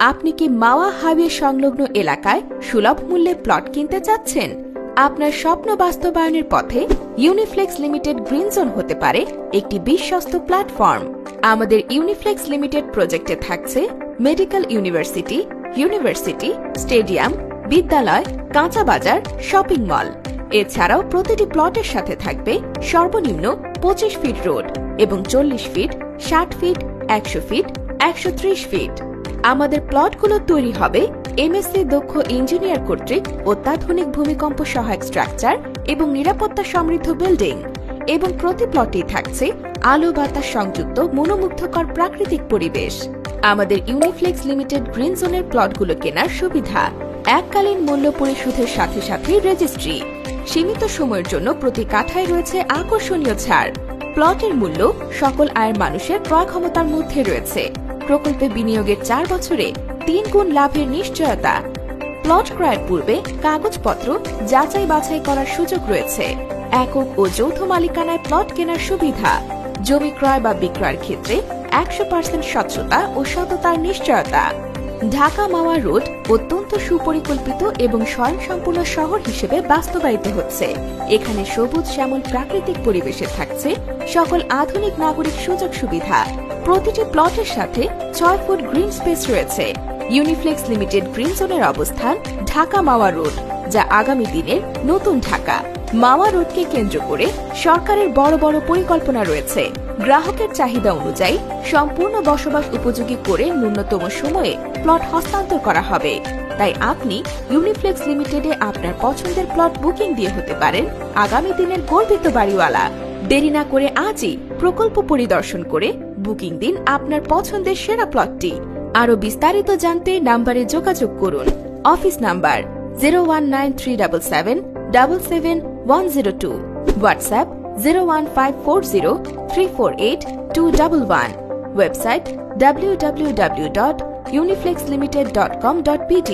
আপনি কি মাওয়া হাইওয়ে সংলগ্ন এলাকায় সুলভ মূল্যে প্লট কিনতে চাচ্ছেন? আপনার স্বপ্ন বাস্তবায়নের পথে ইউনিফ্লেক্স লিমিটেড গ্রিন জোন হতে পারে একটি বিশ্বস্ত প্ল্যাটফর্ম। আমাদের ইউনিফ্লেক্স লিমিটেড প্রজেক্টে থাকছে মেডিকেল ইউনিভার্সিটি, স্টেডিয়াম, বিদ্যালয়, কাঁচা বাজার, শপিং মল। এছাড়াও প্রতিটি প্লটের সাথে থাকবে সর্বনিম্ন 25 ফিট রোড এবং 40 ফিট, 60 ফিট, 100 ফিট, 130 ফিট। আমাদের প্লটগুলো তৈরি হবে এমএসসি দক্ষ ইঞ্জিনিয়ার কর্তৃক অত্যাধুনিক ভূমিকম্প সহায়ক স্ট্রাকচার এবং নিরাপত্তা সমৃদ্ধ বিল্ডিং, এবং প্রতি প্লটেই থাকছে আলো বাতাস সংযুক্ত মনোমুগ্ধকর প্রাকৃতিক পরিবেশ। আমাদের ইউনিফ্লেক্স লিমিটেড গ্রিন জোনের প্লটগুলো কেনার সুবিধা: এককালীন মূল্য পরিশোধের সাথে সাথে রেজিস্ট্রি, সীমিত সময়ের জন্য প্রতি কাঠায় রয়েছে আকর্ষণীয় ছাড়, প্লটের মূল্য সকল আয়ের মানুষের ক্রয় ক্ষমতার মধ্যে রয়েছে, প্রকল্পে বিনিয়োগের 4 বছরে 3 গুণ লাভের নিশ্চয়তা, প্লট ক্রয়ের পূর্বে কাগজপত্র যাচাই বাছাই করার সুযোগ রয়েছে, একক ও যৌথ মালিকানায় প্লট কেনার সুবিধা, জমি ক্রয় বা বিক্রয়ের ক্ষেত্রে 100% স্বচ্ছতা ও সততার নিশ্চয়তা। ঢাকা মাওয়া রোড অত্যন্ত সুপরিকল্পিত এবং স্বয়ংসম্পূর্ণ শহর হিসেবে বাস্তবায়িত হচ্ছে। এখানে সবুজ শ্যামল প্রাকৃতিক পরিবেশে থাকছে সকল আধুনিক নাগরিক সুযোগ সুবিধা। প্রতিটি প্লটের সাথে 6 ফুট গ্রিন স্পেস রয়েছে। ইউনিফ্লেক্স লিমিটেড গ্রিন জোনের অবস্থান ঢাকা মাওয়া রোড, যা আগামী দিনের নতুন ঢাকা। মাওয়া রোডকে কেন্দ্র করে সরকারের বড় বড় পরিকল্পনা রয়েছে। গ্রাহকের চাহিদা অনুযায়ী সম্পূর্ণ বসবাস উপযোগী করে ন্যূনতম সময়ে প্লট হস্তান্তর করা হবে। তাই আপনি ইউনিফ্লেক্স লিমিটেডে আপনার পছন্দের প্লট বুকিং দিয়ে হতে পারেন আগামী দিনের গর্বিত বাড়িওয়ালা। দেরি না করে আজই প্রকল্প পরিদর্শন করে বুকিং দিন আপনার পছন্দের সেরা প্লটটি। আরো বিস্তারিত জানতে নাম্বারে যোগাযোগ করুন। Office number 019377771102, WhatsApp 01540348211, website www.uniflexlimited.com.pt।